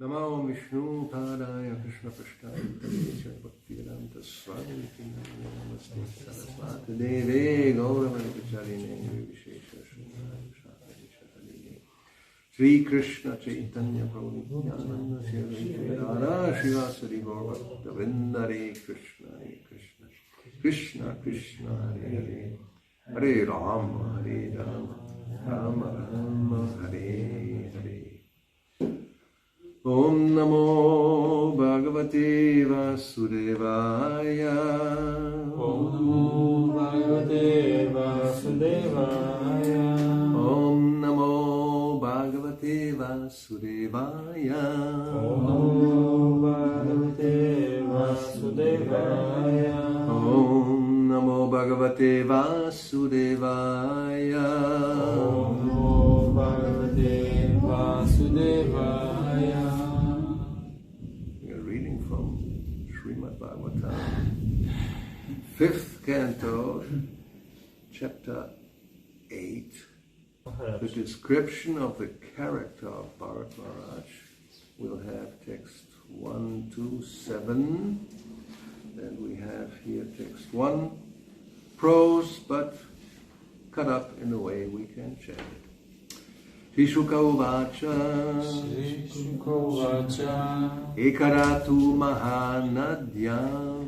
Namo Vishnu Padaya Krishna Prasthaya Bhakti-yoga Swami Namaste Saraswati Deve Gauravani Pacharine Vishesha Shri Krishna Chaitanya Prabhu Nityananda Shri Radha Shivasari Gaurabhakta Vrinda Hare Krishna Hare Krishna Krishna Krishna Hare Hare Hare Rama Hare Rama Rama Rama Hare Hare Om Namo Bhagavate Vasudevaya Om Namo Bhagavate Vasudevaya Om Namo Bhagavate Vasudevaya Om Namo Bhagavate Vasudevaya Om Namo Bhagavate Vasudevaya Om Namo Bhagavate Vasudevaya. We are reading from Srimad Bhagavatam, 5th canto, chapter 8, the description of the character of Bharat Maharaj. We'll have text 1 to 7. Then we have here text 1, prose, but cut up in a way we can chant it. Shri Shuka Uvacha Ekaratu Mahanadyam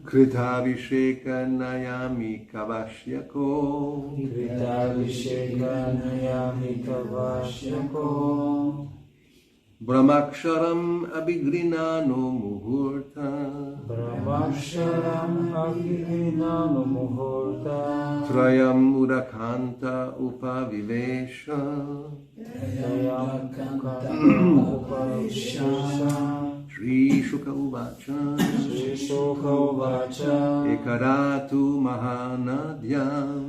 Kritabhisheka Nayami Kavashyako Brahmaksharam Abhigrinano Muhurta Trayam Udakanta Upavivesha Shri Shuka Uvacha Ekaratu Mahanadyam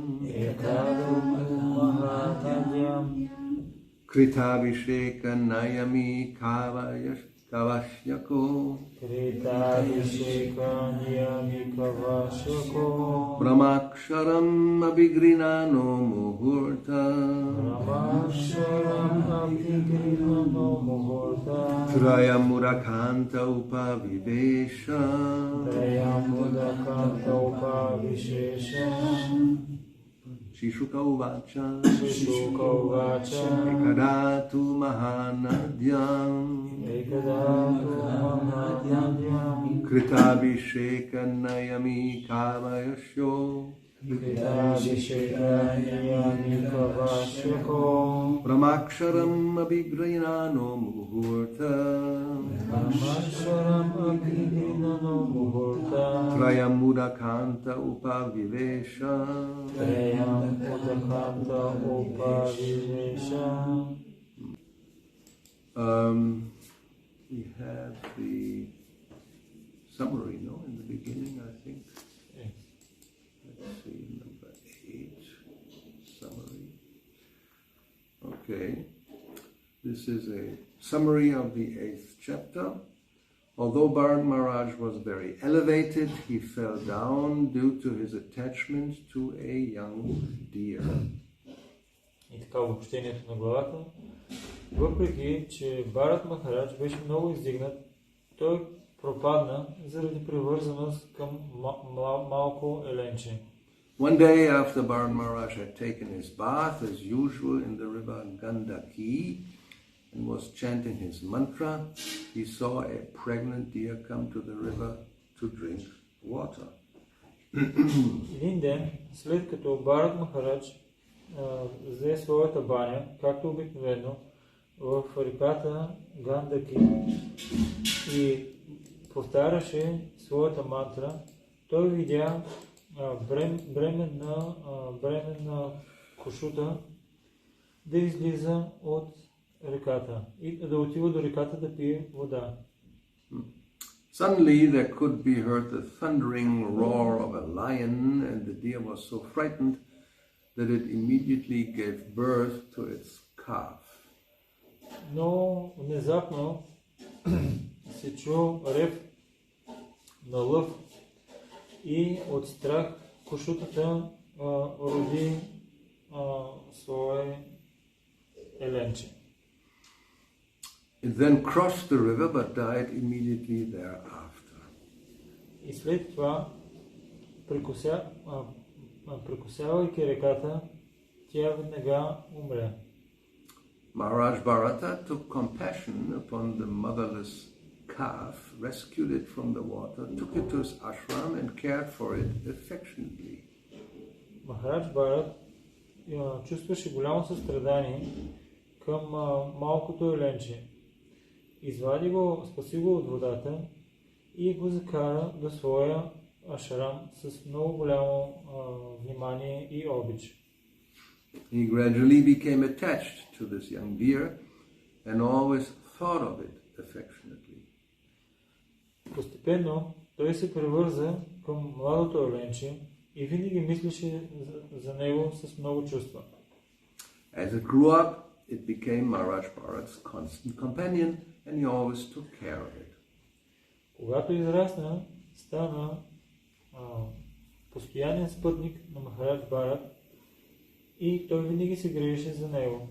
Kritabhisheka Nayami Kavashyako Brahmaksharam Abhigrinano Muhurta Trayam Udakanta Upavivesha Shri Shuka Uvacha Ekadatu Mahanadyam Kritabhisheka Nayami Kavayasho Brahmaksharam Abhigrinano Muhurta Trayam Udakanta Upavivesha We have the summary, no, in the beginning, I think. Let's see, number 8, summary. Okay, this is a summary of the 8th chapter. Although Bharat Maharaj was very elevated, he fell down due to his attachment to a young deer. И така обобщението на главата. Въпреки, че Бхарат Махарадж беше много издигнат, той пропадна заради привързаност към малко еленче. One day after Bharat Maharaj had taken his bath as usual in the river Gandaki and was chanting his mantra, he saw a pregnant deer come to the river to drink water. Един ден, след като Бхарат Махарадж взе своята баня, както обикновено, в реката Гандаки и повтаряше своята мантра, той видя бременна кошута да излиза от реката и да отива до реката да пие вода. Suddenly there could be heard the thundering roar of a lion, and the deer was so frightened that it immediately gave birth to its calf. Но внезапно се чу рев на лъв и от страх кошутата роди свое еленче. It then crossed the river but died immediately thereafter. И след това, прекосявайки реката, тя веднага умря. Maharaj Bharata took compassion upon the motherless calf, rescued it from the water, took it to his ashram and cared for it affectionately. Махарадж Бхарат чувстваше голямо състрадание към малкото еленче. Извади го, спаси го от водата и го закара до своя ашрам с много голямо внимание и обич. He gradually became attached to this young deer and always thought of it affectionately. Постепенно той се превърза към младото еленче и винаги мислеше за него с много чувства. As it grew up, it became Maharaj Bharat's constant companion and he always took care of it. Когато израсна, стана постоянен спътник на Махарадж Бхарат и той винаги се грижеше за него.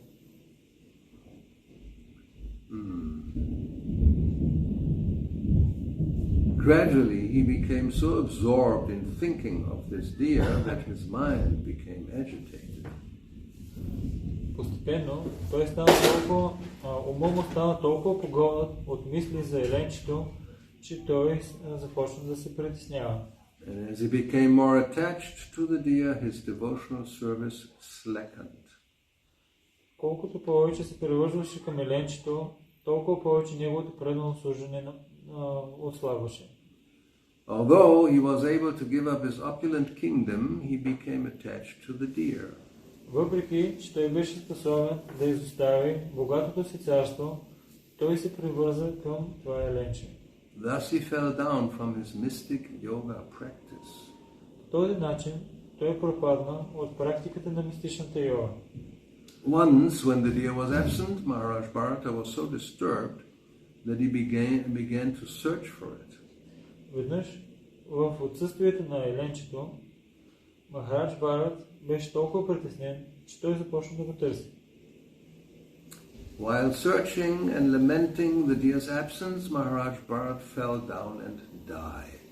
Gradually, he became so absorbed in thinking of this deer that his mind became agitated. Постепенно той стана умът му стана толкова погълнат от мисли за еленчето, че той започна да се притеснява. And as he became more attached to the deer, his devotional service slackened. Колкото повече се превързваше към еленчето, толкова повече неговото предано служене отслабваше. Although he was able to give up his opulent kingdom, he became attached to the deer. Въпреки, че той беше способен да изостави богатото си царство, той се превърза към това еленче. Thus he fell down from his mystic yoga practice. По този начин той пропадна от практиката на мистичната йога. Once, when the deer was absent, Maharaj Bharata was so disturbed that he began to search for it. Веднъж, в отсъствието на еленчето, Махарадж Бхарат беше толкова притеснен, че той започна да го търси. While searching and lamenting the deer's absence, Maharaj Bharat fell down and died.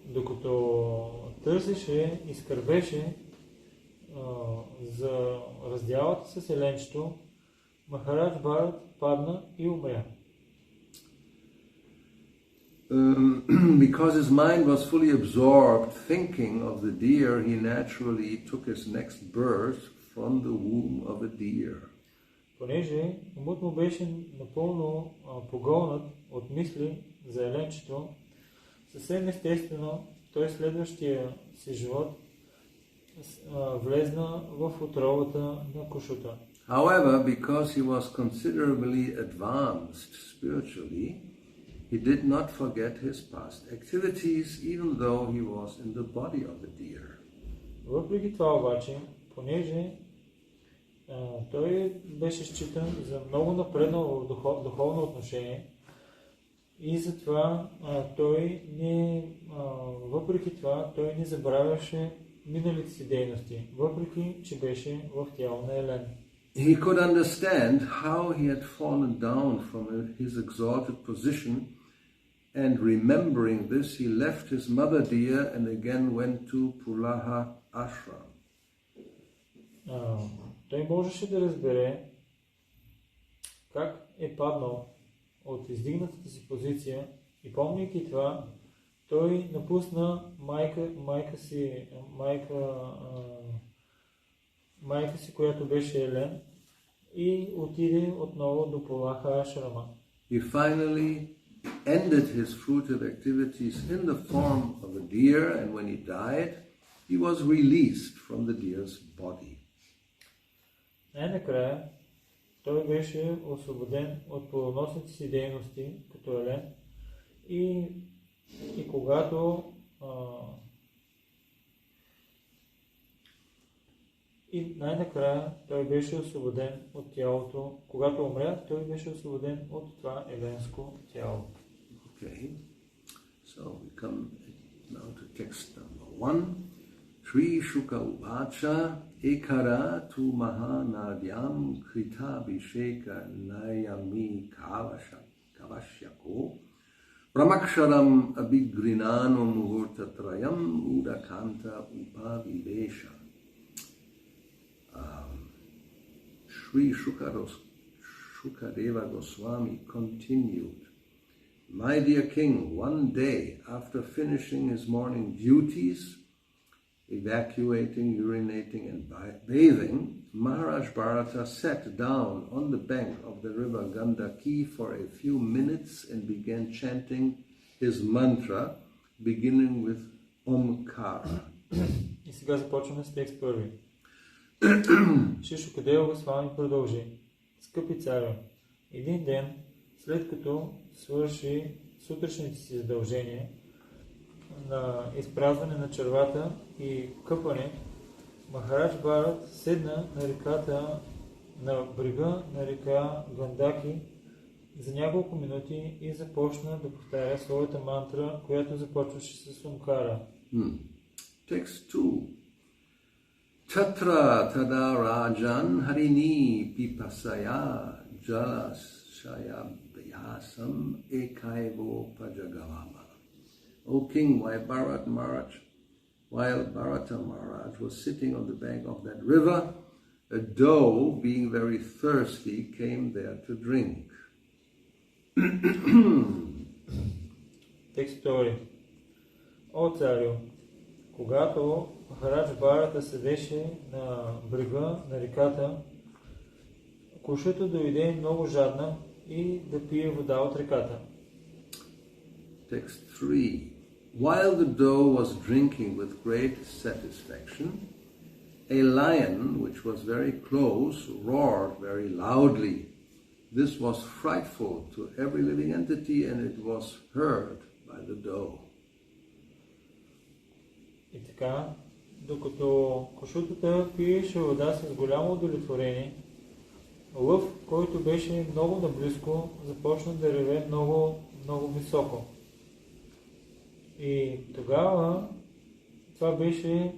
Докато търсеше и скърбеше за раздялата с еленчето, Махарадж Бхарат падна и умря. Because his mind was fully absorbed thinking of the deer, he naturally took his next birth from the womb of a deer. Понеже умът му беше напълно погълнат от мисли за еленчето, съвсем естествено той следващия си живот влезна в отровата на кошута. However, because he was considerably advanced spiritually, he did not forget his past activities, even though he was in the body of a deer. Въпреки това обаче, понеже той беше считан за много напреднал в духовно отношение и затова въпреки това той не забравяше миналите си дейности, въпреки че беше в тяло на елен. He could understand how he had fallen down from his exalted position, and remembering this, he left his mother deer and again went to Pulaha ashram. Той можеше да разбере как е паднал от издигнатата си позиция и помняйки това, той напусна майка си, която беше елен, и отиде отново до Пулаха ашрама. He finally ended his fruitive activities in the form of a deer, and when he died, he was released from the deer's body. Най-накрая той беше освободен от плодоносните си дейности като елен и когато най-накрая той беше освободен от тялото. Когато умря, той беше освободен от това еленско тяло. Okay, so we come now to text number 1. Sri Shuka Uvacha Ekara tu Mahanadyam Krita Bhisheka Nayami Kavashyako Brahmaksharam Abhigrinano Muhurtatrayam Udakanta Upavivesha. Sri Shukadeva Goswami continued, "My dear king, one day after finishing his morning duties, evacuating, urinating and bathing, Maharaj Bharata sat down on the bank of the river Gandaki for a few minutes and began chanting his mantra, beginning with Omkara." И сега започваме с текст първи. Шри Шукадева Госвами продължи. Скъпи царю, един ден, след като свърши сутрешните си задължения на изпразване на червата и къпане, Махарадж Бхарат седна на реката, на брега на река Гандаки за няколко минути и започна да повтаря своята мантра, която започваше с Омкара. Text 2. Tatra tada rajan harini pipasaya jalasaya vyasam ekaivo pajagavama. O king, while Bharata Maharaj was sitting on the bank of that river, a doe, being very thirsty, came there to drink. Текст 2. О царю, когато Махарадж Бхарата седеше на брега на реката, кошето дойде много жадна и да пие вода от реката. Text 3. While the doe was drinking with great satisfaction, a lion, which was very close, roared very loudly. This was frightful to every living entity, and it was heard by the doe. И така, докато кошутата пиеше вода с голямо удовлетворение, лъв, който беше много наблизко, започна да реве много, много високо. И тогава това беше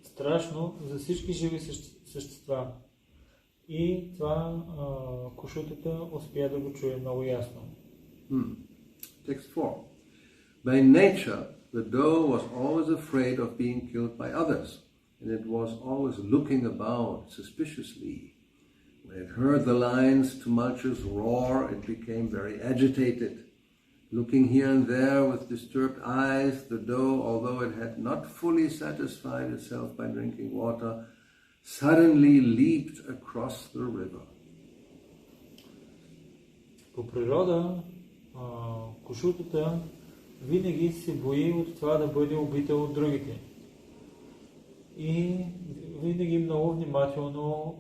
страшно за всички живи същества. И това кошутата успя да го чуе много ясно. Text 4. By nature, the doe was always afraid of being killed by others, and it was always looking about suspiciously. When it heard the lion's tumultuous roar, it became very agitated. Looking here and there with disturbed eyes, the doe, although it had not fully satisfied itself by drinking water, suddenly leaped across the river. По природа, кошутата винаги се бои от това да бъде убита от другите. И винаги много внимателно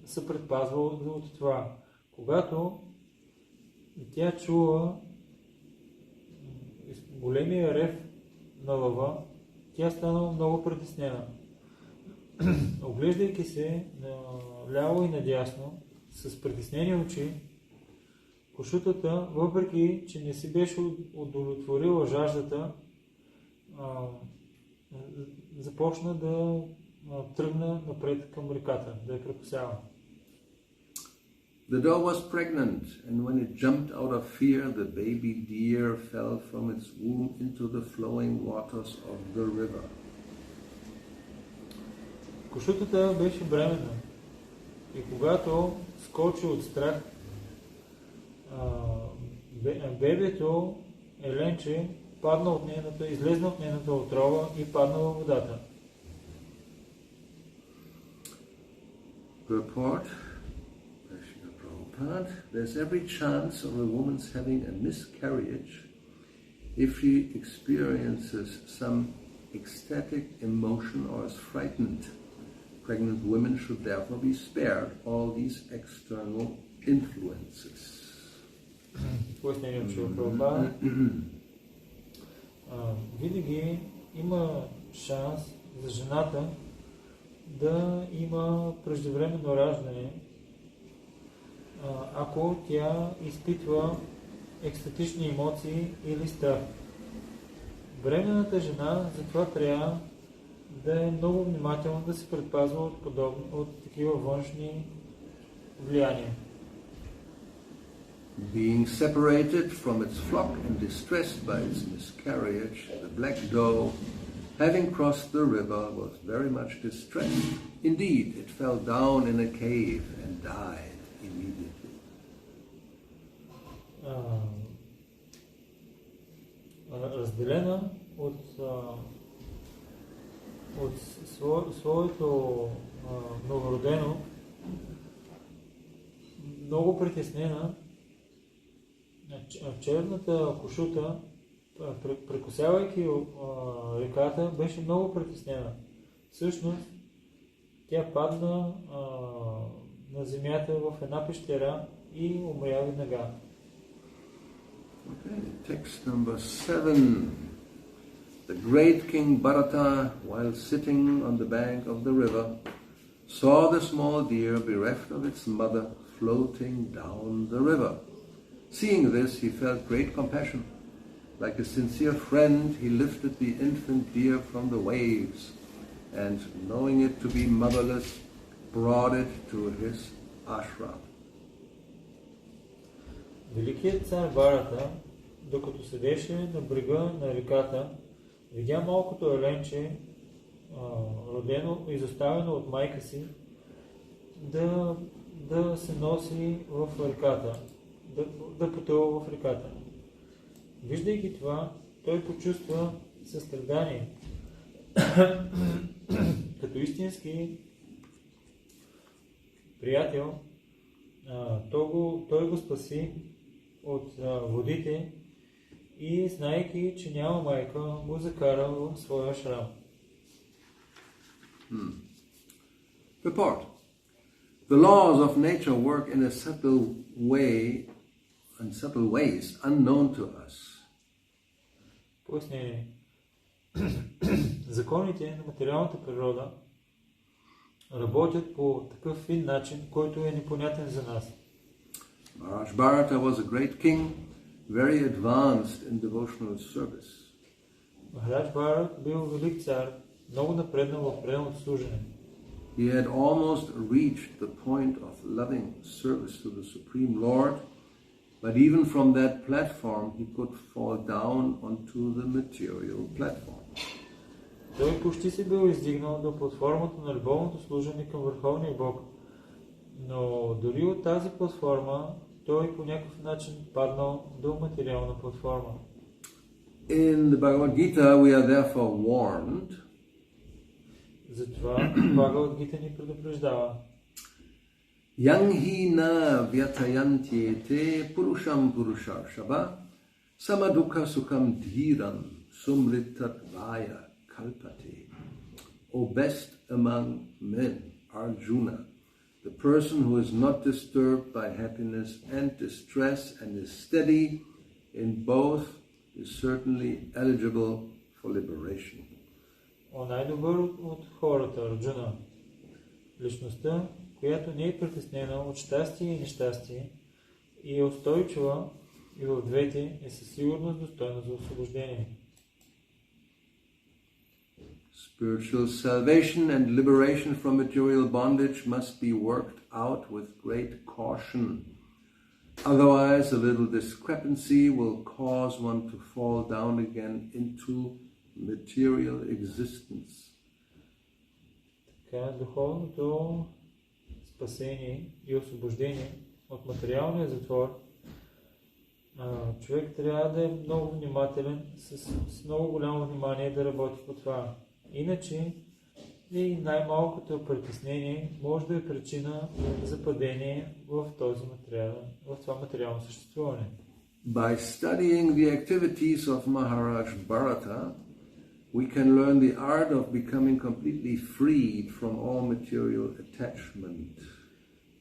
се предпазва от това. Когато тя чува големия рев на лъва, тя стана много притеснена. Оглеждайки се наляво и надясно, с притеснени очи, кошутата, въпреки че не си беше удовлетворила жаждата, започна да тръгна напред към реката, да я прекусява. The doe was pregnant, and when it jumped out of fear, the baby deer fell from its womb into the flowing waters of the river. Кошутата беше бременна и когато скочи от страх, бебето еленче излезна от нейната отрова и падна във водата. Purport. There's every chance of a woman's having a miscarriage if she experiences some ecstatic emotion or is frightened. Pregnant women should therefore be spared all these external influences. Винаги има шанс за жената да има преждевременно раждане, ако тя изпитва екстатични емоции или страх. Бременната жена затова трябва да е много внимателна да се предпазва от такива външни влияния. Being separated from its flock and distressed by its miscarriage, the black doe, having crossed the river, was very much distressed. Indeed, it fell down in a cave and died immediately. Разделена от своето новородено, много притеснена, черната кошута, прекосявайки реката, беше много притеснена. Всъщност, тя падна на земята в една пещера и умря веднага. Okay, text number 7. The great King Bharata, while sitting on the bank of the river, saw the small deer bereft of its mother floating down the river. Seeing this, he felt great compassion. Like a sincere friend, he lifted the infant deer from the waves and, knowing it to be motherless, brought it to his ashram. Великият цар Барата, докато седеше на брега на реката, видя малкото еленче, родено, изоставено от майка си, да се носи в реката, да потъва в реката. Виждайки това, той почувства състрадание. Като истински приятел, той го спаси от водите и, знаейки, че няма майка, го закара в своя шрам. Report. The laws of nature work in a subtle ways unknown to us. Пояснение. Законите на материалната природа работят по такъв фин начин, който е непонятен за нас. Maharaj Bharata was a great king, very advanced in devotional service. Махарадж Бхарат бил велик цар, много напреднал в преданното служене. He had almost reached the point of loving service to the Supreme Lord, but even from that platform he could fall down onto the material platform. Той почти се бил издигнал до платформата на любовното служене към Върховния Бог, но дори от тази платформа той по някакъв начин паднал до материална платформа. In the Bhagavad Gita we are therefore warned. Затова Бхагавад Гита ни предупреждава. Yang na vyatayantyete purusham purushashava samadukha sukham dhiram sumritat vaya kalpate. O best among men, Arjuna, the person who is not disturbed by happiness and distress and is steady in both is certainly eligible for liberation. О най-добър от хората, Арджуна, личността, която не е притеснена от щастие и нещастие и е устойчива и в двете, е със сигурност достойна за освобождение. Spiritual salvation and liberation from material bondage must be worked out with great caution. Otherwise, a little discrepancy will cause one to fall down again into material existence. Така, духовното спасение и освобождение от материалния затвор, човек трябва да е много внимателен, с много голямо внимание да работи по това. Иначе и най-малкото притеснение може да е причина за падение в това материално съществуване. By studying the activities of Maharaj Bharata, we can learn the art of becoming completely freed from all material attachment.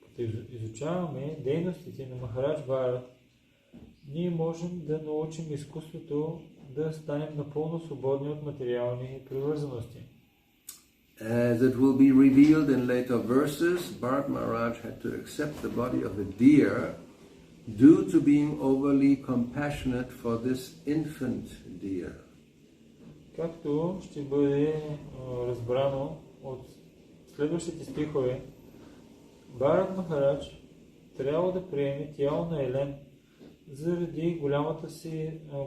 Като изучаваме дейностите на Махарадж Бхарат, ние можем да научим изкуството да станем напълно свободни от материални привързаности. As it will be revealed in later verses, Bharat Maharaj had to accept the body of a deer due to being overly compassionate for this infant deer. Както ще бъде разбрано от следващите стихове, Бхарат Махарадж трябва да приеме тяло на Елен заради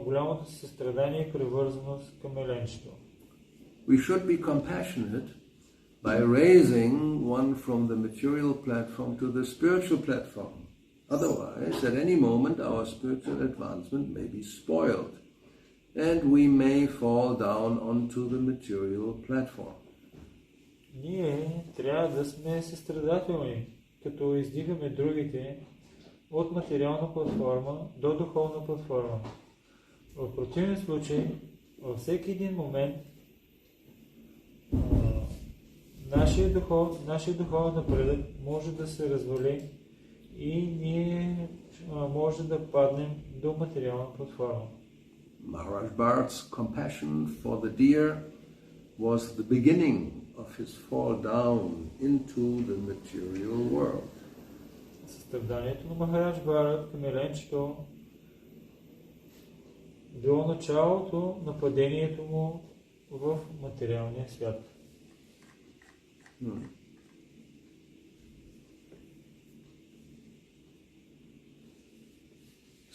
голямото състрадание и привързаност към еленчето. We should be compassionate by raising one from the material platform to the spiritual platform. Otherwise, at any moment, our spiritual advancement may be spoiled, and we may fall down onto the material platform. Ние трябва да сме състрадателни, като издигаме другите от материална платформа до духовна платформа. В противен случай, във всеки един момент, нашия духовен напредък може да се развали и ние може да паднем до материална платформа. Maharaj Bharat's compassion for the deer was the beginning of his fall down into the material world. Състраданието на Махарадж Бхарат към еленчето било началото на падението му в материалния свят.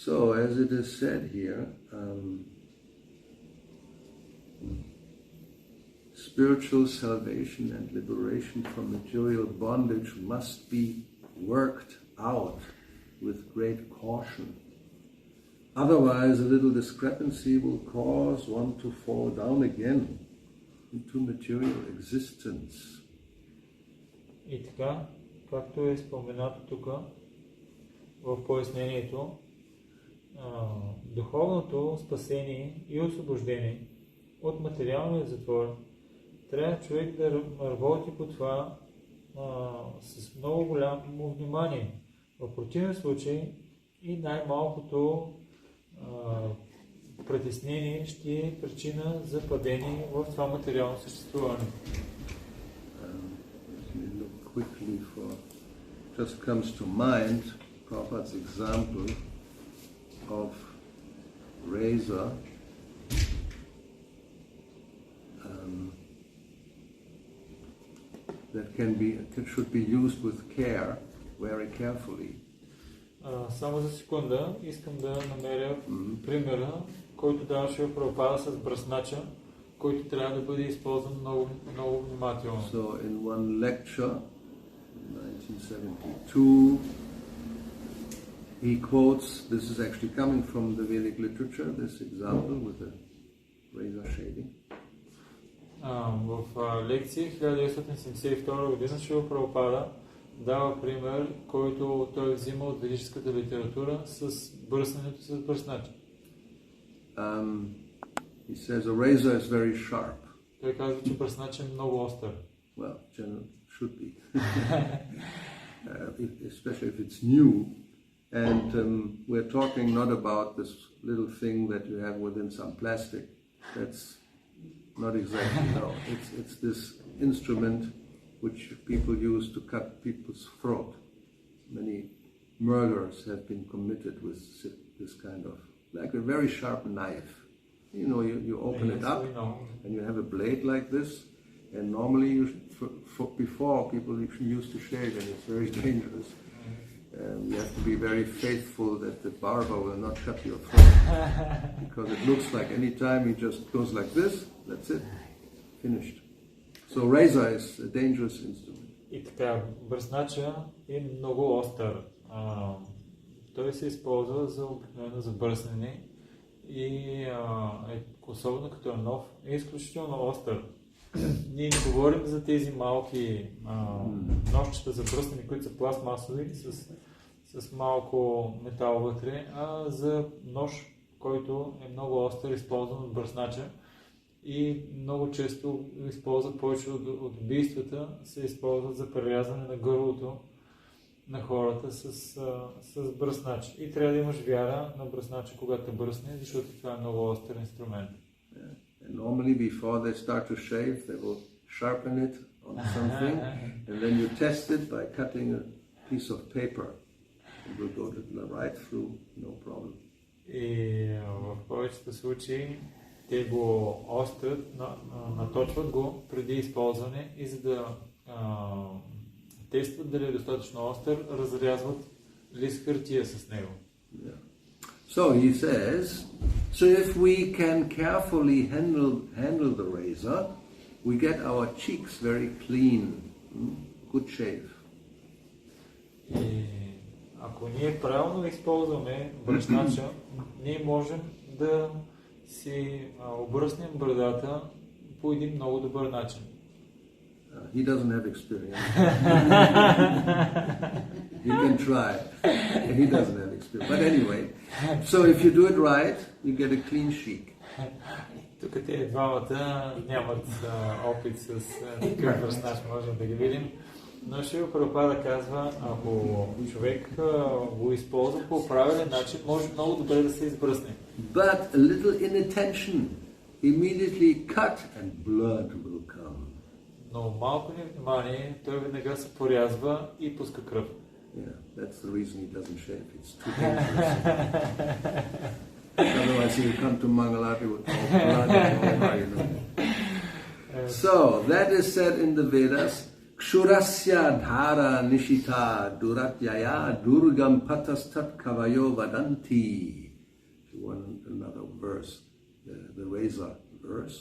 So, as it is said here, spiritual salvation and liberation from material bondage must be worked out with great caution. Otherwise, a little discrepancy will cause one to fall down again into material existence. И така, както е споменато тук в пояснението, духовното спасение и освобождение от материалния затвор трябва човек да работи по това с много голямо внимание. В противен случай и най-малкото притеснение ще е причина за падение в това материално съществуване. Quickly just comes to mind Prabhupada's example of razor that should be used with care, very carefully. Само за секунда искам да намеря примера, който даваше в Прабхупада с бръснача, който трябва да бъде използван много, много внимателно. So in one lecture in 1972 he quotes, this is actually coming from the Vedic literature, this example with the razor shading. В лекция 1972 година Шрила Прабхупада дава пример, който той взима от ведическата литература с бръснането с бръснача. He says a razor is very sharp. Той казва, че бръснача е много остър. Well, generally should be. Especially if it's new. And we're talking not about this little thing that you have within some plastic. That's not exactly, no. It's this instrument which people use to cut people's throat. Many murders have been committed with this kind of, like a very sharp knife. You know, you open it up and you have a blade like this, and normally before people used to shave, and it's very dangerous. You have to be very faithful that the barber will not cut your throat, because it looks like any time he just goes like this, that's it, finished. So razor is a dangerous instrument. И така, бръснача е много остър. Той се използва за обикновено за бръснене и особено като е нов, е изключително остър. Ние не говорим за тези малки ножчета за бръснене, които са пластмасови с малко метал вътре, а за нож, който е много остър, използван от бръснача и много често използват повече от убийствата, се използват за прерязване на гърлото на хората с бръснач. И трябва да имаш вяра на бръснача, когато бръсне, защото това е много остър инструмент. And normally before they start to shave, they will sharpen it on something, and then you test it by cutting a piece of paper. It will go to the right through, no problem. И в повечето случаи те го острят, наточват го преди използване и за да тестват дали е достатъчно остър, разрязват лист хартия с него. Yeah. So he says, so if we can carefully handle the razor, we get our cheeks very clean, good shave. И ако ние правилно използваме бръшнача, ние можем да си обръснем брадата по един много добър начин. He doesn't have experience. You can try. He doesn't have experience. But anyway, so if you do it right, you get a clean cheek. Тук те двамата нямат опит с такъв бръснач, можем да ги видим. Но Шрила Прабхупада казва, ако човек го използва по правилен начин, може много добре да се избръсне. But a little inattention, immediately cut and blood will come. Но малко невнимание, той веднага се порязва и пуска кръв. Yeah, that's the reason he doesn't shave. It's too dangerous. Otherwise he'll come to Mangalati with all blood and all that, you know. So, that is said in the Vedas, Kshurasya dhara nishita duratyaya durgam patastat kavayo vadanti. Another verse, the razor verse.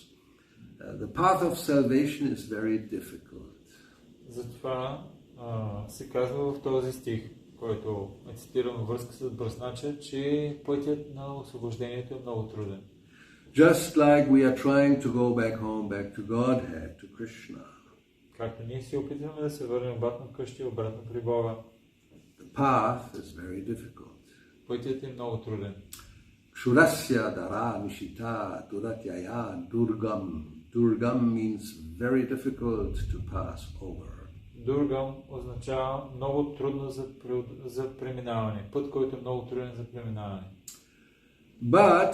The path of salvation is very difficult. Затова се казва в този стих, който е цитиран във връзка с бръснача, че пътят на освобождението е много труден. Just like we are trying to go back home, back to Godhead, to Krishna. Както ние се опитваме да се върнем обратно вкъщи, обратно при Бога. The path is very difficult. Пътят е много труден. Kshurasya dara nishita duratyaya durgam. Durgam means very difficult to pass over. Дургам означава много трудно за преминаване. Път, който е много труден за преминаване. But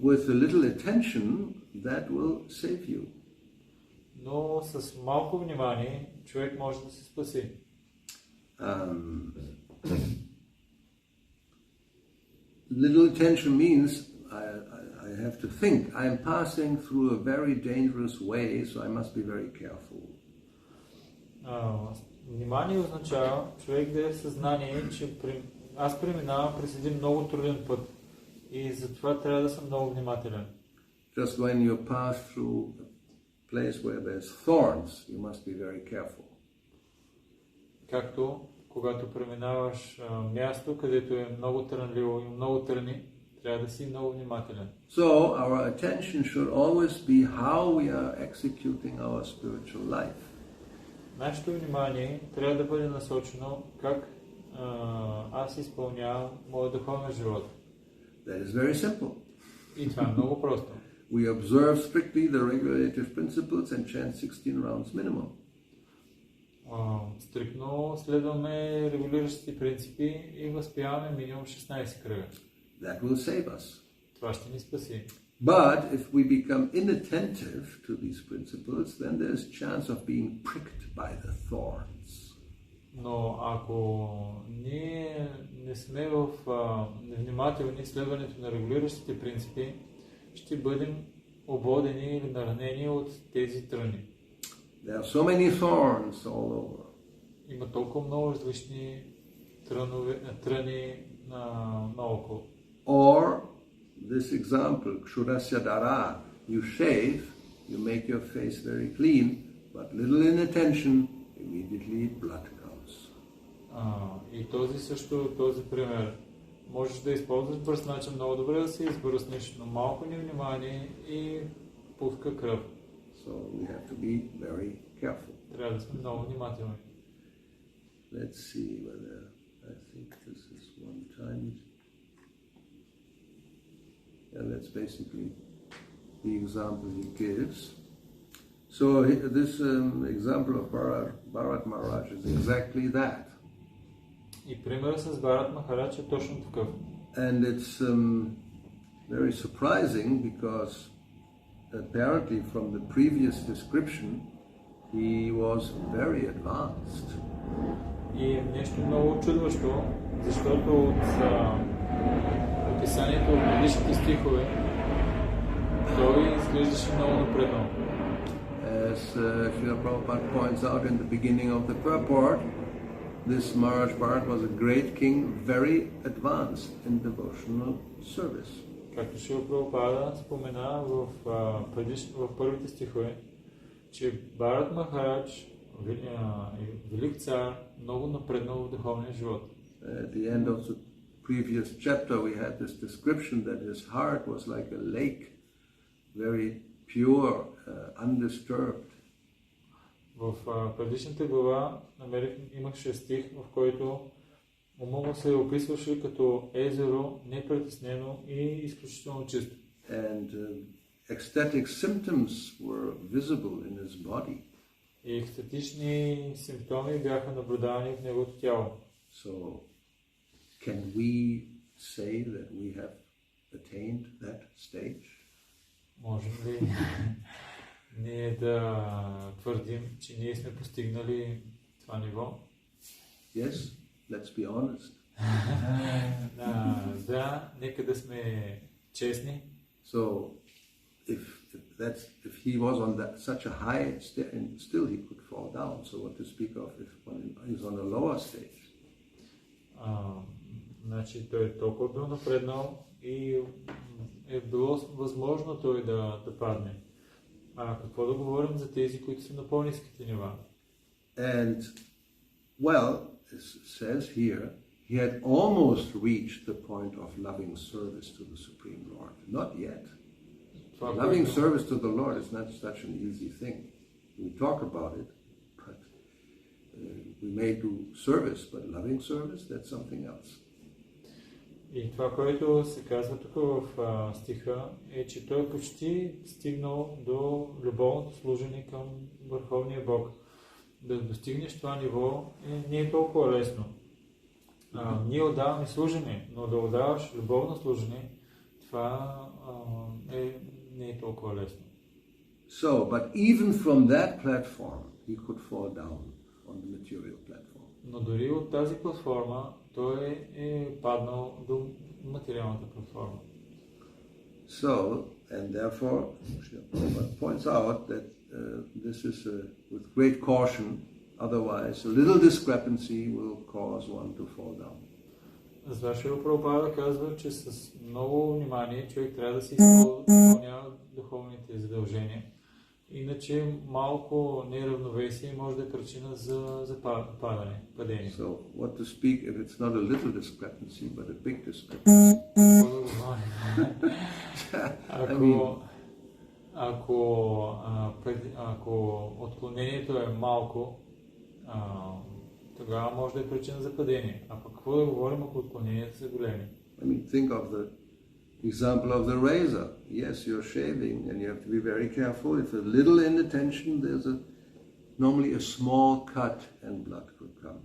with a little attention, that will save you. Но с малко внимание човек може да се спаси. Little attention means I have to think. I'm passing through a very dangerous way, so I must be very careful. Внимание означава човек да е в съзнание, че аз преминавам през един много труден път и затова трябва да съм много внимателен. Just when you pass through a place where there's thorns, you must be very careful. Както когато преминаваш място, където е много трънливо и много тръни, трябва да си много внимателен. So our attention should always be how we are executing our spiritual life. Нашето внимание трябва да бъде насочено как аз изпълнявам моя духовен живот. That is very simple. И това е много просто. We observe strictly the regulative principles and chant 16 rounds minimum. Стриктно следваме регулиращите принципи и възпяваме минимум 16 кръга. That will save us. Това ще ни спаси. But if we become inattentive to these principles, then there's chance of being pricked by the thorns. Но ако ние не сме в невнимателни следването на регулиращите принципи, ще бъдем ободени или наранени от тези тръни. There are so many thorns all over. Има толкова много различни тръни наоколо. Or this example, Kshurasya dara, you shave, you make your face very clean, but little inattention, immediately blood comes. И този пример. Можеш да използваш бръснача много добре да се избръснеш, но малко невнимание и пуска кръв. So we have to be very careful. Трябва да сме много внимателни. Let's see whether, I think this is one time. Yeah, that's basically the example he gives. So this example of Bharat Maharaj is exactly that. И примерът с Бхарат Махарадж е точно такъв. And it's very surprising because apparently from the previous description he was very advanced. И е нещо много чудващо, защото от описанието в предишните стихове той изглеждаше много напреднал. As Srila Prabhupada points out in the beginning of the purport, this Maharaj Bharat was a great king, very advanced in devotional service. Както Шрила Прабхупада спомена в първите стихове, че Бхарат Махарадж, велик цар, много напреднал в духовния живот. At the end of the previous chapter we had this description that his heart was like a lake, very pure, undisturbed. В предишната глава имаше стих, в който ума му се описваше като езеро, непритеснено и изключително чисто. And ecstatic symptoms were visible in his body. И екстатични симптоми бяха наблюдавани в неговото тяло. So, can we say that we have attained that stage? Можем ли ние да твърдим, че ние сме постигнали това ниво? Yes, let's be honest. Да, нека да сме честни. So, if he was on such a high still he could fall down. So what to speak of if one is on a lower stage? Значи той толкова бил напреднал и е било възможно той да падне. Какво да говорим за тези, които са на по-ниските нива? And, well, it says here, he had almost reached the point of loving service to the Supreme Lord. Not yet. Loving service to the Lord is not such an easy thing. We talk about it, but we may do service, but loving service, that's something else. И това, което се казва тук в стиха, е, че той почти стигнал до любовното служение към Върховния Бог. Да достигнеш това ниво не е толкова лесно. Ние отдаваме служение, но да отдаваш любовно служение, това не е толкова лесно. So, but even from that platform, he could fall down on the material platform. Но дори от тази платформа той е паднал до материалната платформа. So, and therefore, Prabhupada points out that this is with great caution, otherwise a little discrepancy will cause one to fall down. Затова Шрила Прабхупада казва, че с много внимание човек трябва да си изпълнява духовните задължения. Иначе малко неравновесие може да е причина за падение. So, what to speak if it's not a little discrepancy, but a big discrepancy? Ако отклонението е малко, тогава може да е причина за падение. А пък какво да говорим, ако отклоненията са големи? I mean, think of the example of the razor. Yes, you're shaving and you have to be very careful. If a little inattention, there's normally a small cut and blood could come.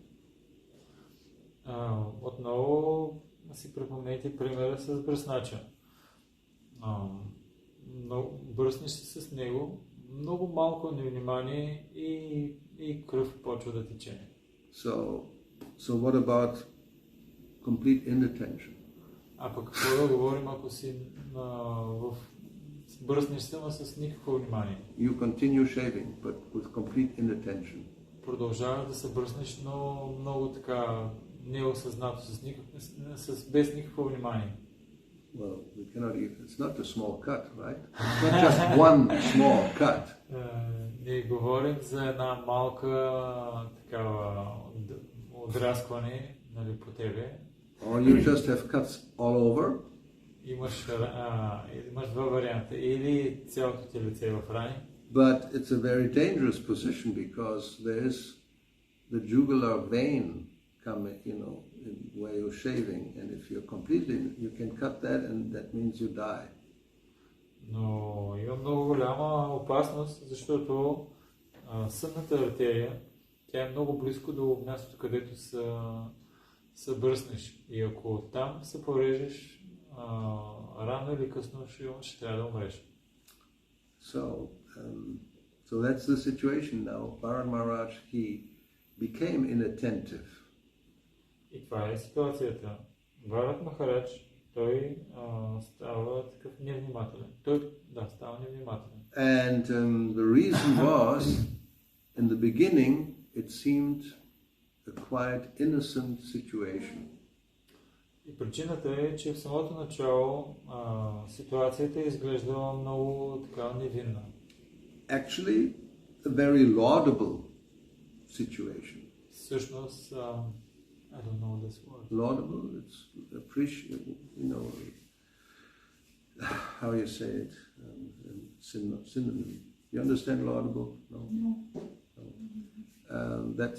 Отново си припомнете примера с бръснача. Бръснеш се с него, много малко невнимание и кръв почва да тече. So what about complete inattention? А пък какво да говорим, ако си бръснеш се, но с никакво внимание? You continue shaving, but with complete inattention. Продължаваш да се бръснеш, но много така неосъзнато, без никакво внимание. Well, we cannot even, it's not a small cut, right? It's not just one small cut. Ние говорим за една малка такава отраскване, нали, по тебе. Or you just have cuts all over. Имаш два варианта. Или цялото ти лице е в рани. But it's a very dangerous position because there is the jugular vein coming, where you're shaving, and if you're completely, you can cut that, and that means you die. Но има много голяма опасност, защото съдната артерия, тя е много близко до мястото, където се бръснеш. И ако там се порежеш, рано или късно ще трябва да умреш. So that's the situation now. Bharat Maharaj, he became inattentive И това е ситуацията. Бхарат Махарадж, той става такъв невнимателен. Той, става невнимателен. And the reason was, in the beginning, it seemed a quite innocent situation. И причината е, че в самото начало ситуацията изглеждала много така невинна. Actually, a very laudable situation. Всъщност, I don't know this word. Laudable, it's appreciable, how you say it, synonym. You understand laudable? No? That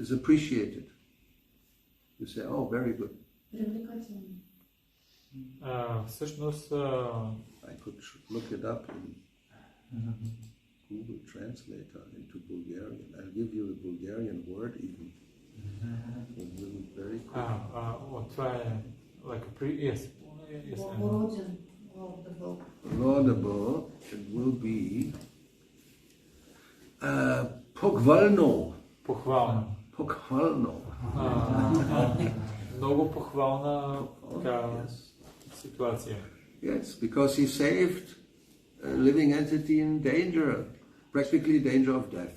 is appreciated. You say, oh, very good. Всъщност, I could look it up in Google Translator into Bulgarian. I'll give you the Bulgarian word even. Very cool. Това е like yes. Laudable, it will be похвално. Похвално. Много похвална ситуация. Yes, because he saved a living entity in danger, practically danger of death.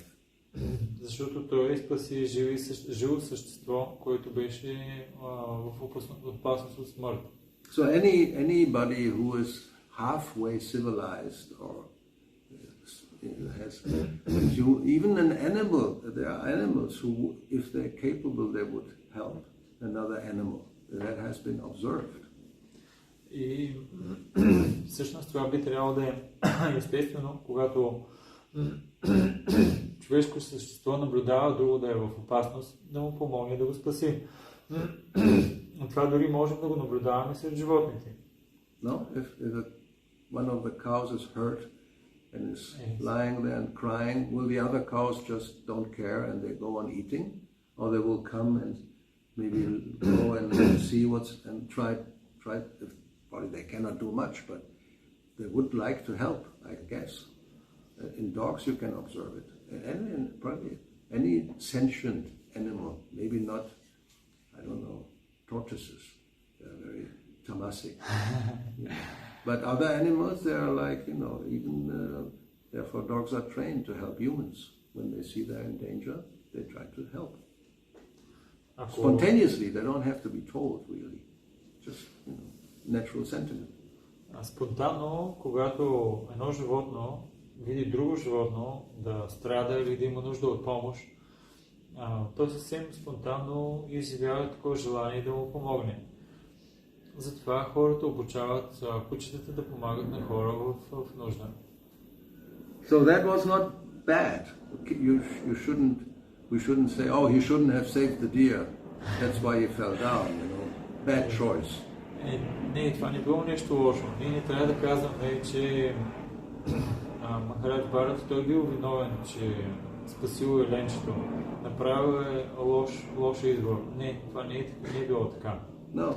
Защото той спаси живо същество, което беше в опасност от смърт. So anybody who is halfway civilized or has even an animal, there are animals who, if they're capable, they would help another animal. That has been observed. И всъщност това би трябвало да е естествено, когато човешко същество наблюдава друго да е в опасност, да му помогне да го спаси. Това дори можем да го наблюдаваме сред животните. No, if one of the cows is hurt and is lying there and crying, will the other cows just don't care and they go on eating? Or they will come and maybe go and see and try, probably they cannot do much, but they would like to help, I guess. In dogs you can observe it. And probably any sentient animal, maybe not, I don't know, tortoises. They're very tamasic. But other animals, they are like, even, therefore dogs are trained to help humans. When they see they're in danger, they try to help. Spontaneously, they don't have to be told, really. Just, natural sentiment. Спонтанно, когато едно животно види друго животно да страда или да има нужда от помощ, то съвсем спонтанно изявява такова желание да му помогне. Затова хората обучават кучетата да помагат на хора в нужда. So that was not bad. We shouldn't say, oh, he shouldn't have saved the deer. That's why he fell down, Bad choice. Не, това не било нещо лошо. Ние не трябва да казваме, че Махарадж Бхарат, той бил виновен, че спасил еленчето. Направил е лош избор. Не, това не е било така. No.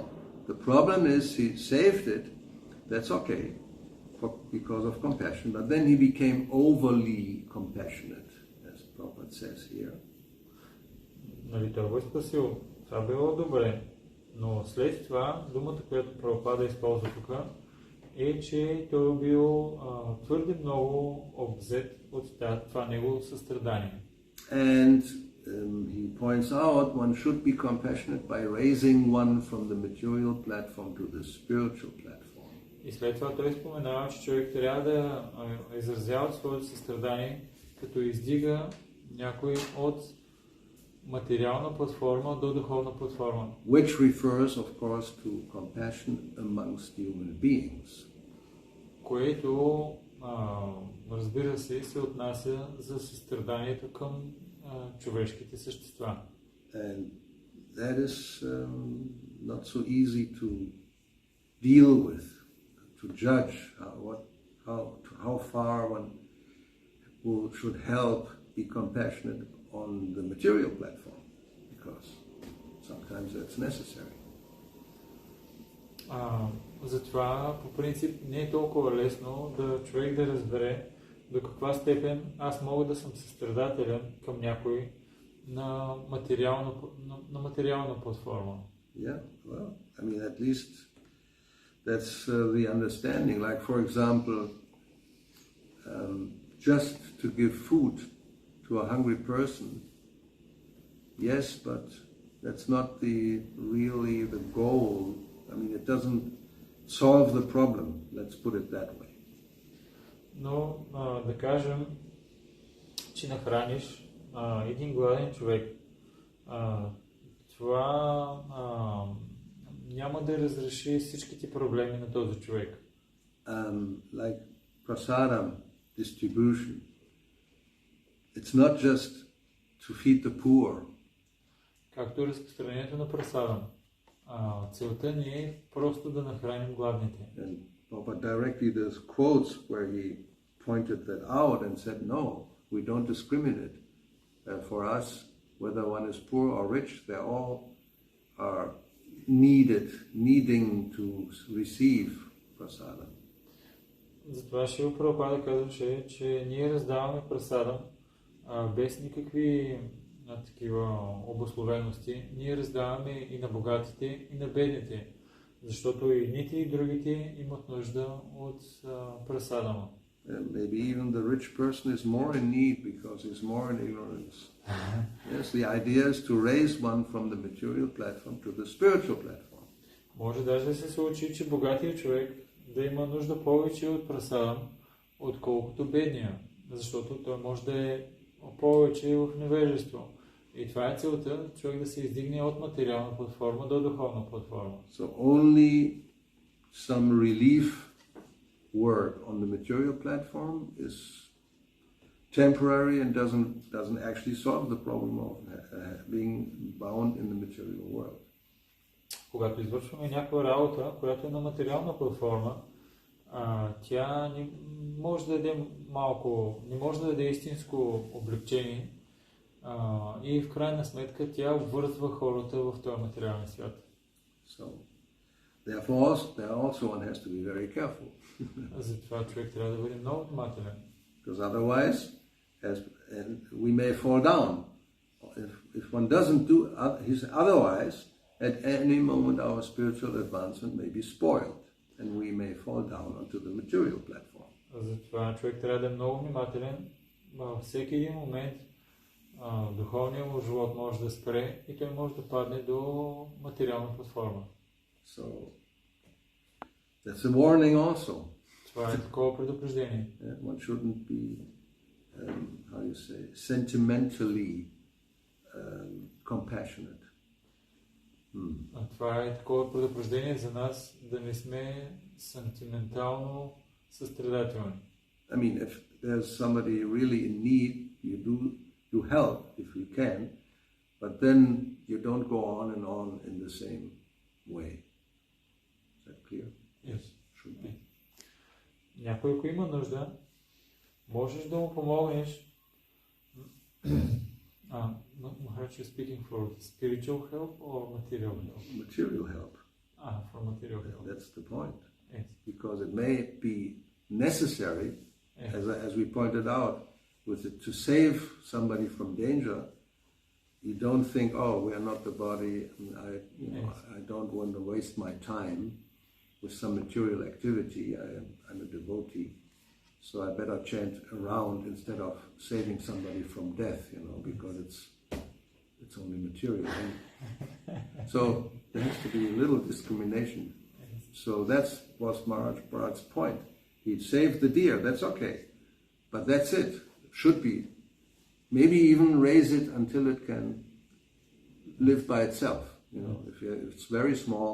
The problem is he saved it. That's okay because of compassion. But then he became overly compassionate, as Prabhupada says here. Нали, той го е спасил. Това било добре. Но след това, думата, която Прабхупада използва тук, е, че той е бил твърде много обзет от това негово състрадание. And he points out one should be compassionate by raising one from the material platform to the spiritual platform. И след това той споменава, че човек трябва да изразява своето състрадание, като издига някой от материална платформа до духовна платформа. Which refers, of course, to compassion amongst human beings. Което, разбира се отнася за състраданието към човешките същества. And that is not so easy to deal with, to judge how far one who should help be compassionate on the material platform, because sometimes that's necessary. Затова по принцип не е толкова лесно да човек да разбере до каква степен аз мога да съм състрадателен към някой на материална платформа. Yeah, well, I mean, at least that's the understanding. Like, for example, just to give food to a hungry person, yes, but that's not really the goal. I mean, it doesn't solve the problem, let's put it that way. Но да кажем, че нахраниш един гладен човек, това няма да разреши всичките проблеми на този човек. Like prasadam distribution, it's not just to feed the poor. Както разпространението на прасадам. Целта не е просто да нахраним гладните. But directly there's quotes where he pointed that out and said, no, we don't discriminate. For us, whether one is poor or rich, they all are needing to receive prasadam. Затова Шрила Прабхупада казваше, че ние раздаваме прасадам без никакви такива обусловености. Ние раздаваме и на богатите, и на бедните, защото и едните и другите имат нужда от прасадама. Maybe even the rich person is more in need because he's more in ignorance. Yes, the idea is to raise one from the material platform to the spiritual platform. Може даже да се случи, че богатият човек да има нужда повече от прасадам, отколкото бедния, защото той може да е повече в невежество. И това е целта, човек да се издигне от материална платформа до духовна платформа. So only some relief work on the material platform is temporary and doesn't actually solve the problem of being bound in the material world. Когато извършваме някаква работа, която е на материална платформа, тя не може да даде истинско облегчение и в крайна сметка тя обвързва хората в този материален свят. So, therefore, also one has to be very careful. Затова човек трябва да бъде много внимателен. Because otherwise, we may fall down. If one doesn't do otherwise, at any moment our spiritual advancement may be spoiled, and we may fall down onto the material platform. Затова човек трябва да е много внимателен. Във всеки един момент духовният му живот може да спре и той може да падне до материална платформа. So, that's a warning also. Това е такова предупреждение. One shouldn't be, sentimentally compassionate. Това е такова предупреждение за нас да не сме сентиментално състрадателни. I mean, if there's somebody really in need, you help if you can, but then you don't go on and on in the same way. Is that clear? Yes. Should be. Някой, ако има нужда, можеш да му помогнеш. Maharaj, you're speaking for spiritual help or material help? Material help. For material help. That's the point. Yes. Because it may be necessary, as we pointed out, to save somebody from danger. You don't think, oh, we are not the body. I don't want to waste my time with some material activity. I'm a devotee, so I better chant around instead of saving somebody from death, because it's only material. So there has to be a little discrimination. So that was Maharaj Bharat's point. He saved the deer, that's okay. But that's it. Should be. Maybe even raise it until it can live by itself. If it's very small,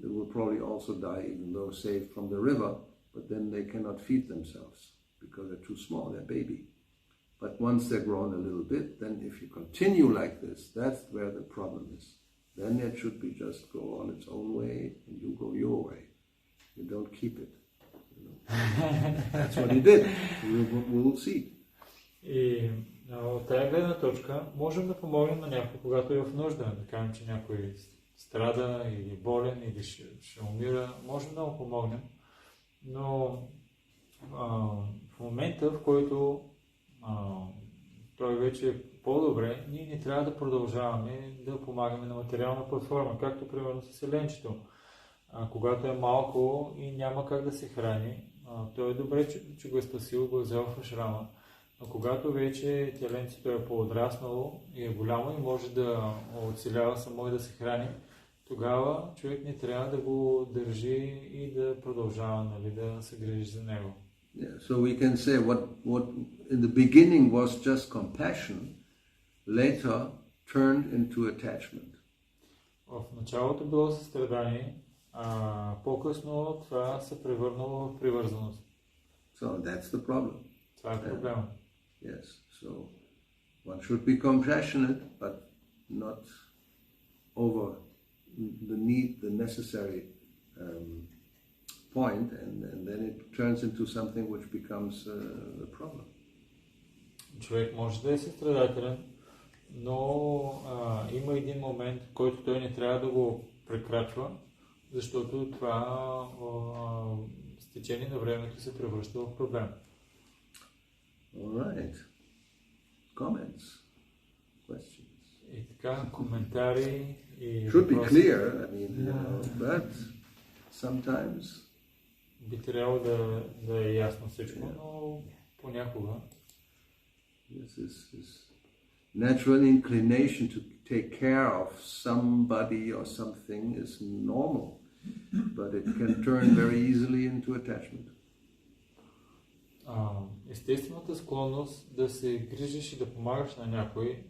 it will probably also die, even though saved from the river, but then they cannot feed themselves because they're too small, they're baby. But once they're grown a little bit, then if you continue like this, that's where the problem is. Then it should be just go on its own way and you go your way. You don't keep it. That's what he did. We'll see. И от тази гледна точка можем да помогнем на някой, когато е в нужда. Да кажем, че някой страда или болен или ще умира. Можем да му помогнем. Но в момента, в който той вече е по-добре, ние не трябва да продължаваме да помагаме на материална платформа, както примерно с еленчето. Когато е малко и няма как да се храни, той е добре, че го е спасил, го е взел в ашрама. Но когато вече теленцето е по-отраснало и е голямо и може да оцелява само и да се храни, тогава човек не трябва да го държи и да продължава, нали, да се грижи за него. Yeah, so we can say what in the beginning was just compassion, later turned into attachment. В началото било състрадание, а по-късно това се превърнало в привързаност. So that's the problem. Това е проблема. Yes, so one should be compassionate, but not over the necessary point, and then it turns into something which becomes a problem. Човек може да е състрадателен, но има един момент, в който той не трябва да го прекрачва, защото това с течение на времето се превръща в проблем. All right. Comments? Questions? И така, коментари и Should be въпроси. clear, I mean, you know, but sometimes Би трябвало да е ясно всичко, но понякога this natural inclination to take care of somebody or something is normal, but it can turn very easily into attachment. Естествената склонност да се грижиш и да помагаш на някой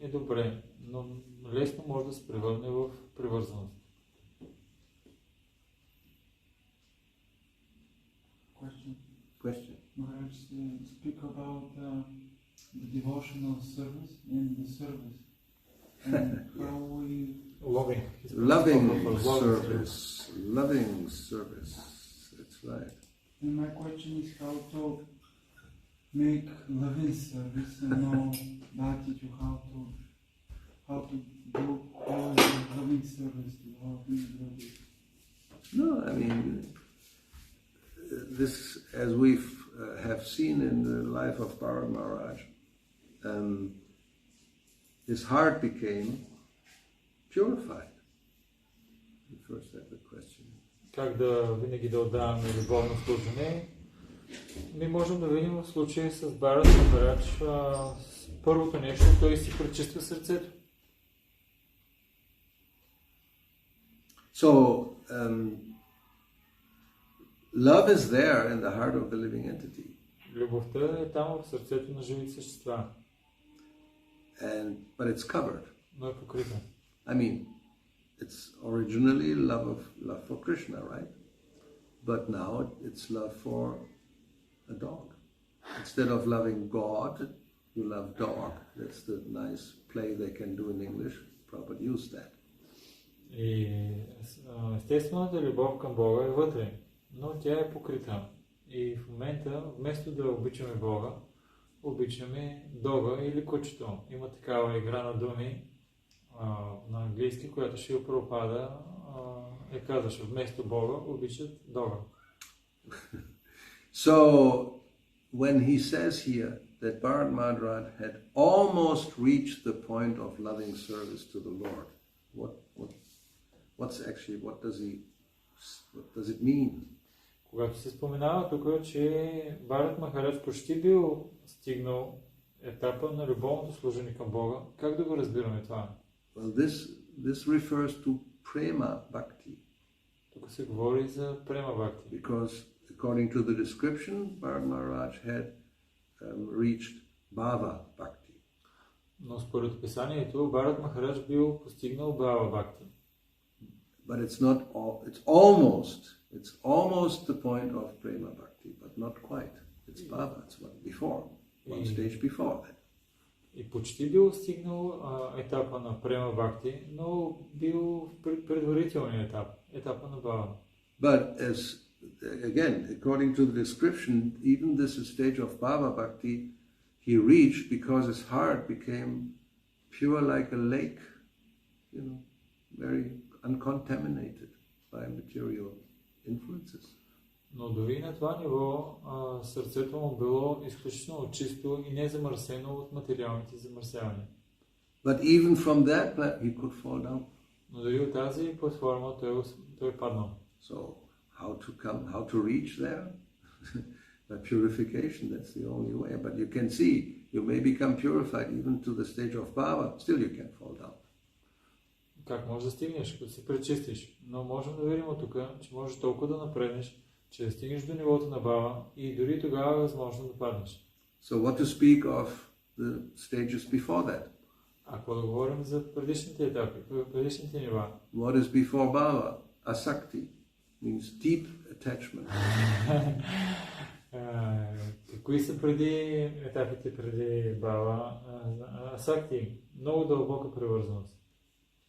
е добре, но лесно може да се превърне в привързаност. Question. Maharaj, speak about the devotional service and the service, and how we Loving service. That's right. And my question is how to make loving service and know bhakti, how to do all the loving service to our devotees. No, I mean, this, as we have seen in the life of Bharat Maharaj, his heart became purified. You first had the question. Как да винаги да отдаваме любовно служение? Ми можем да видим в случая с Бхарат Махарадж, първото нещо, той си пречиства сърцето. So, love is there in the heart of the living entity. Любовта е там в сърцето на живите същества. But it's covered. Но е покрита. I mean, it's originally love for Krishna, right? But now it's love for a dog. Instead of loving God, you love dog. That's the nice play they can do in English. Probably use that. И естествената любов към Бога е вътре, но тя е покрита. И в момента, вместо да обичаме Бога, обичаме дога или кучето. Има такава игра на думи на английски, която Шрила Прабхупада казваше, вместо Бога обичат дога. So, when he says here that Bharat Maharaj had almost reached the point of loving service to the Lord, what does it mean? Когато се споменава тук, че Бхарат Махарадж почти бил стигнал етапа на любовното служение към Бога, как да го разбираме това? Well, this refers to prema bhakti. Тук се говори за према бхакти. Because according to the description, Bharat Maharaj had reached bhava bhakti. Но според описанието, Бхарат Махарадж бил постигнал бхава бхакти. But it's almost the point of prema bhakti, but not quite. It's bhava, it's one stage before that. И почти бил стигнал етапа на према бхакти, но бил в предварителния етапа на бхава. But again, according to the description, even this stage of bhava bhakti, he reached because his heart became pure like a lake, very uncontaminated by material influences. Но дори на това ниво сърцето му било изключително чисто и не замърсено от материалните замърсявания. But even from that, he could fall down. Но дори от тази платформа той паднал. So how to reach there? By purification, that's the only way. But you can see, you may become purified even to the stage of bhava, still you can fall down. Как можеш да стигнеш, като се пречистиш? Но можем да видим от тук, че можеш толкова да напреднеш, че да стигнеш до нивото на бава и дори тогава е възможно да паднеш. So what to speak of the stages before that? Ако да говорим за предишните етапи, предишните нива. What is before bhava? Asakti means deep attachment. Кои са етапите преди бава? Асакти, много дълбока привързаност.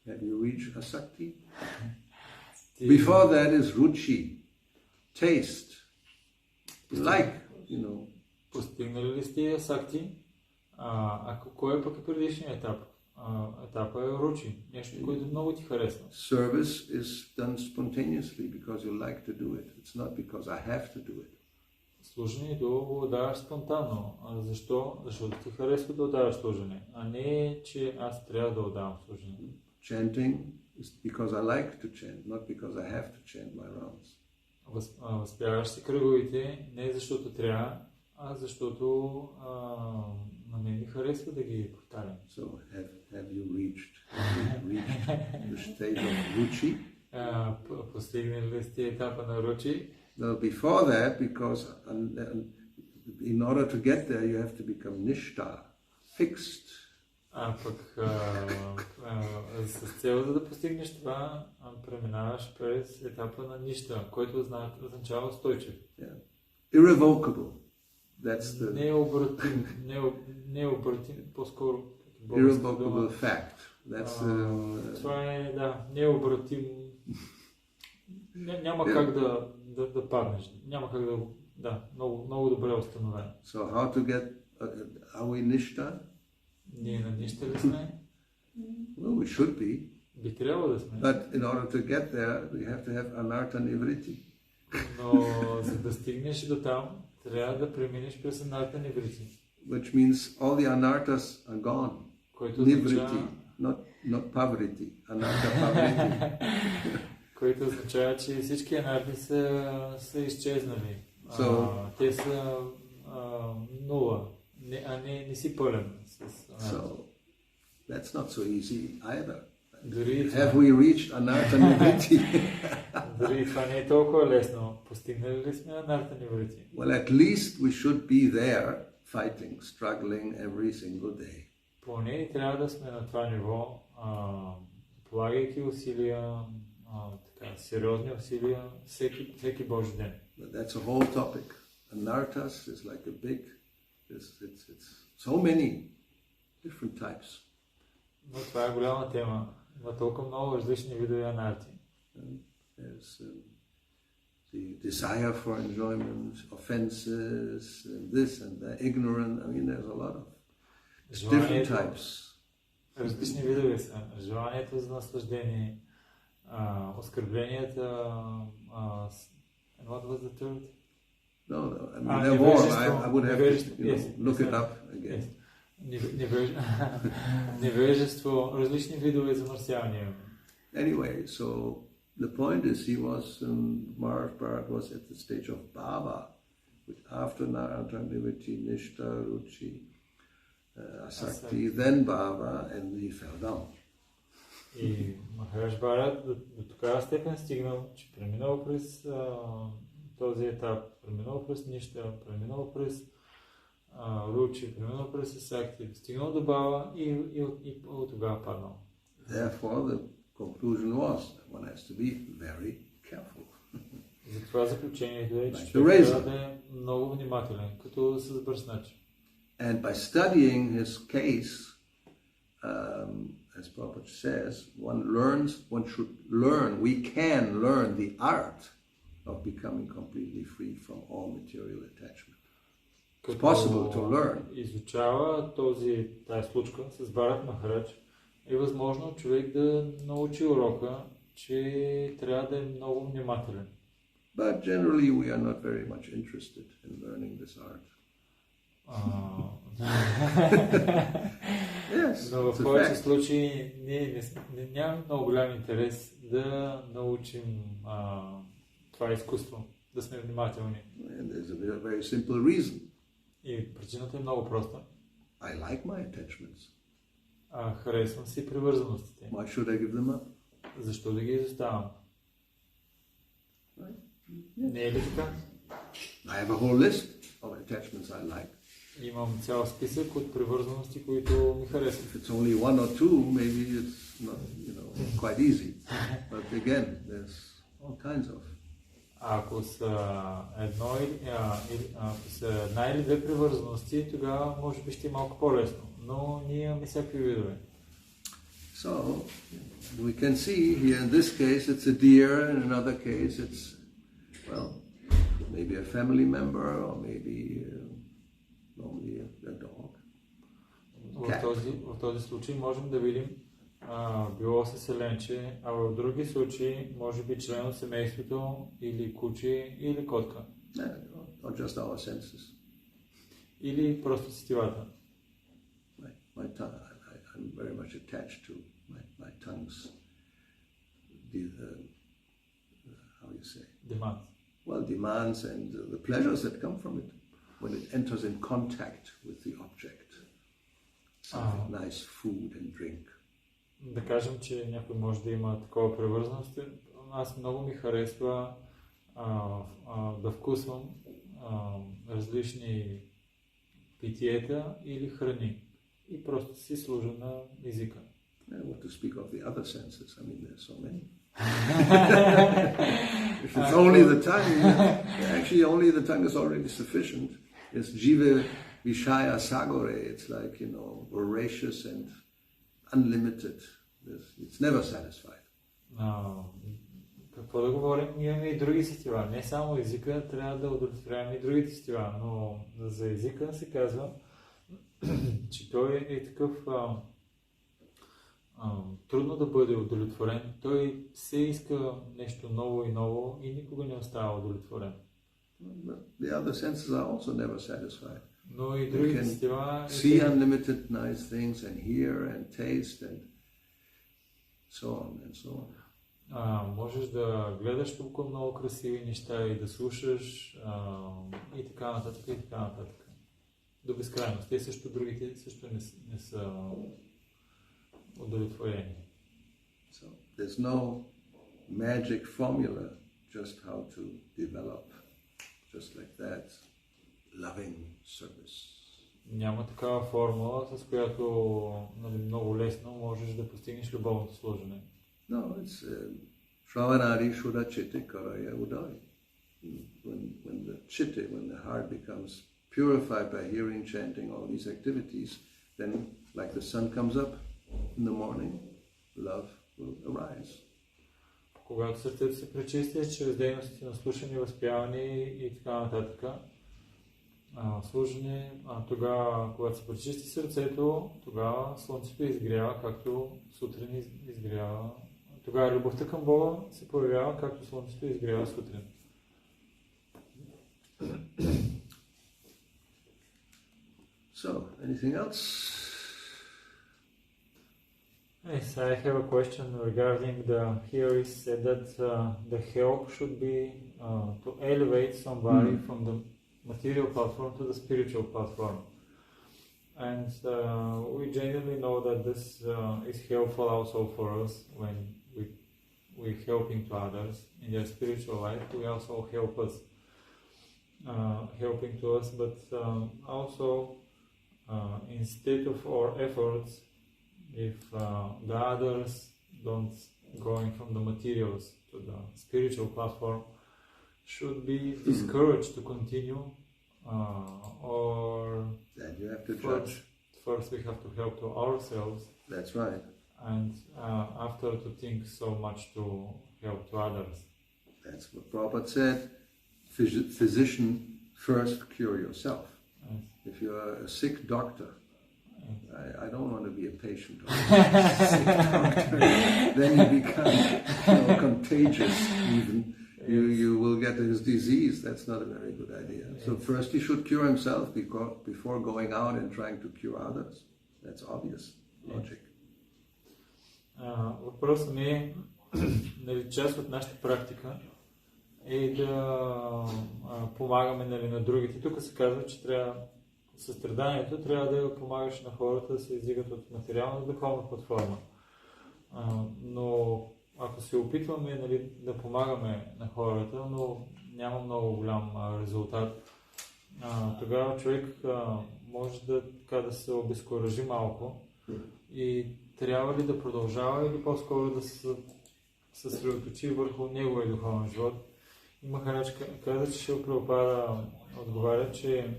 Have you reached asakti? Before that is ruchi, taste, like, Постигнали ли сте асакти? Кой пък е предишният етап? Етапът е ручи, нещо, което много ти харесва. Service is done spontaneously because you like to do it. It's not because I have to do it. Служението го отдаваш спонтанно. Защо? Защото ти харесва да отдаваш служение, а не, че аз трябва да отдавам служение. Chanting is because I like to chant, not because I have to chant my rounds. Възпяваш си кръговите не защото трябва, а защото на мен ми харесва да ги повтарям. So have you reached the stage of ruchi? Постигнали ли сте етапа на ручи? Well, before that, because in order to get there, you have to become nishta, fixed. Пък с цел да постигнеш това, преминаваш през етапа на нища, който означава устойчив. Yeah. Irrevocable. That's the необратим, по-скоро. Irrevocable fact. That's това е, необратим. Няма как да паднеш. Няма как много добре установено. So how to get, are we nishta? Ние на нища ли сме? Well, we should be. Би трябвало да сме. But in order to get there, we have to have anartha nivriti. Но за да стигнеш до там, трябва да преминеш през анарта ниврити. Which means all the anarthas are gone. Nivriti, not pavriti. Anartha pavriti. Което означава, че всички анарти са изчезнали. Те са нула, а не си пълен с анарти. So that's not so easy either. Дори Have we reached anartha nivriti? Дори това не е толкова лесно. Постигнали ли сме анарта ниврити? Well, at least we should be there, fighting, struggling every single day. Поне трябва да сме на това ниво, полагайки усилия, сериозни усилия всеки Божи ден. But that's a whole topic. Anarthas is like a big, it's so many different types. Но това е голяма тема. Има толкова много различни видове анарти. There's the desire for enjoyment, offenses, and this and that, ignorant. I mean, there's a lot of different types. Различни видове са. Желанието за наслаждение, оскърбленията, and what was the third? No, I mean, there are more. I would have to look it up again. Yes. Невежество, различни видове замърсявания. Anyway, so the point is he was, Maharaj Bharat was at the stage of bhava, which after Narada, Niviti, Nishta, Ruchi, Asakti, then bhava, and he fell down. И Махарадж Бхарат до такава степен стигнал, че преминал през този етап, преминал през Ништа, преминал през Ручи, преминал през Асакти, стигнал до бава и от тогава паднал. Therefore, the conclusion was that one has to be very careful. Затова заключението е, че трябва да е много внимателен, като с бръснач. And by studying his case, as Prabhupada says, one should learn, we can learn the art of becoming completely free from all material attachment. It's possible to learn. Изучава тази случка с Бхарат Махарадж, е възможно човек да научи урока, че трябва да е много внимателен. But generally we are not very much interested in learning this art. Yes, Но в повече случаи ние нямаме много голям интерес да научим това изкуство, да сме внимателни. And there's a very simple reason. И причината е много проста. I like my attachments. Харесвам си привързаностите. Why should I give them up? Защо да ги изоставам? Right? Не е ли така? I have a whole list of attachments I like. Имам цял списък от привързаности, които ми харесват. If it's only one or two, maybe it's not, quite easy. But again, there's all kinds of. Ако са една или две привързаности, тогава може би ще е малко по-лесно. Но ние имаме всякакви видове. So, we can see here in this case it's a deer, in another case it's, maybe a family member or maybe normally a dog. В този случай можем да видим било се селенче, а в други случаи може би член от семейството или куче или котка. Or just our senses. Или просто сетивата. My tongue, I'm very much attached to my tongue's, how you say? Demands. Well, demands and the pleasures that come from it when it enters in contact with the object. Something nice food and drink. Да кажем, че някой може да има такова превързаност. Аз много ми харесва да вкусвам различни питиета или храни. И просто си служа на езика. What to speak of the other senses? I mean, there's so many. If it's only the tongue, actually only the tongue is already sufficient. It's jiva vishaya sagore. It's like, voracious and unlimited. It's never satisfied. Какво да говорим? Имаме и други сетива. Не само езика, трябва да удовлетворяваме и другите сетива. Но за езика се казва, че той е такъв трудно да бъде удовлетворен. Той се иска нещо ново и ново и никога не остава удовлетворен. The other senses are also never satisfied. Но и другите сетива... See unlimited nice things and hear and taste and so on and so on. Можеш да гледаш толкова много красиви неща и да слушаш и така нататък, и така нататък. До безкрайност. Те също, другите също не са удовлетворени. So, there's no magic formula just how to develop, just like that, loving service. Няма такава формула, с която много лесно можеш да постигнеш любовното служене. No, it's Shravanadi Shuddha Chitte Karaya Udai. When the heart becomes purified by hearing, chanting, all these activities, then like the sun comes up in the morning, love will arise. Когато сърцето се пречисти чрез дейностите на слушане, възпяване и така нататък, служене, тогава, когато се пречисти сърцето, тогава слънцето изгрява, както сутрин изгрява. Тогава любовта към Бога се появява, както слънцето изгрява сутрин. So, anything else? Yes, I have a question regarding here is said that the help should be to elevate somebody from the material platform to the spiritual platform. And we generally know that this is helpful also for us when we're helping to others in their spiritual life. We also help us, helping to us, but also instead of our efforts, if the others don't going from the materials to the spiritual platform, should be discouraged to continue, or then you have to judge. First we have to help to ourselves. That's right. And after to think so much to help to others. That's what Prabhupada said. Physician, first cure yourself. Yes. If you're a sick doctor, I don't want to be a patient of a sick doctor. Then you become contagious even, you will get his disease. That's not a very good idea. So first he should cure himself before going out and trying to cure others. That's obvious logic. Въпросът ми е, нали, част от нашата практика е да помагаме, нали, на другите. Тук се казва, че трябва състраданието трябва да помагаш на хората да се издигат от материална до духовна платформа. Но ако се опитваме, нали, да помагаме на хората, но няма много голям резултат, тогава човек може да се обезкуражи малко и трябва ли да продължава или по-скоро да се съсредоточи върху неговия духовен живот. И Махарадж каза, че Шрила Прабхупада отговаря, че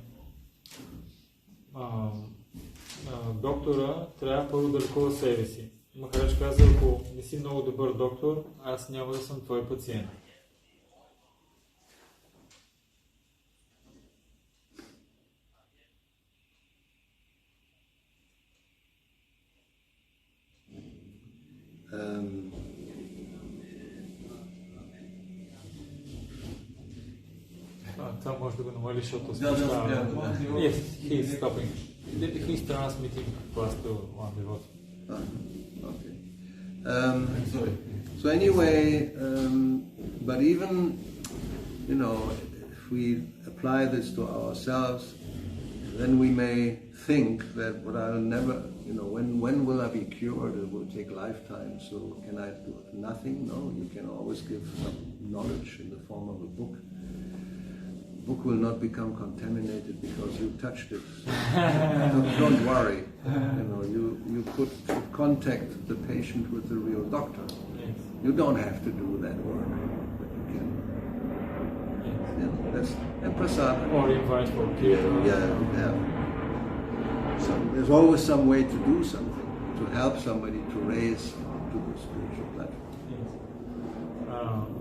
доктора трябва първо да лекува себе си. Махарадж каза, ако не си много добър доктор, аз няма да съм твой пациент. Това може да го намали, защото спочва. Yes, he's stopping. He's transmitting class to one devotee. Okay. So anyway, but even, you know, if we apply this to ourselves, then we may think that, but I'll never, you know, when will I be cured? It will take lifetime, so can I do nothing? No, you can always give some knowledge in the form of a book. The book will not become contaminated because you touched it. Don't worry. You know, you could contact the patient with the real doctor. Yes. You don't have to do that work, but you can. You know, that's and prasad. Or invite for kirtan. Yeah. There's always some way to do something to help somebody to raise to the spiritual platform.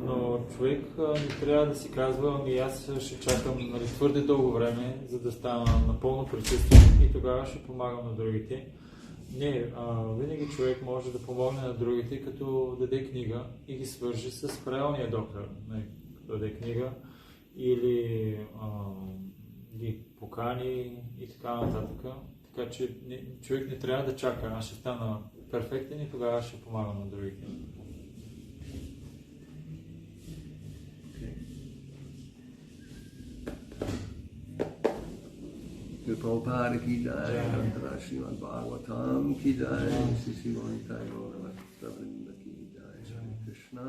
Но човек не трябва да си казва, ами аз ще чакам, нали, твърде дълго време, за да стана напълно пречистен и тогава ще помагам на другите. Не, винаги човек може да помогне на другите, като даде книга и ги свържи с правилния доктор. Като даде книга или ги покани и така нататък. Така че човек не трябва да чака, аз ще стана перфектен и тогава ще помагам на другите. Prabhupada ki jai, Antara Srimad Bhagavatam ki jai, Sisi Gauravani ki jai, Krishna.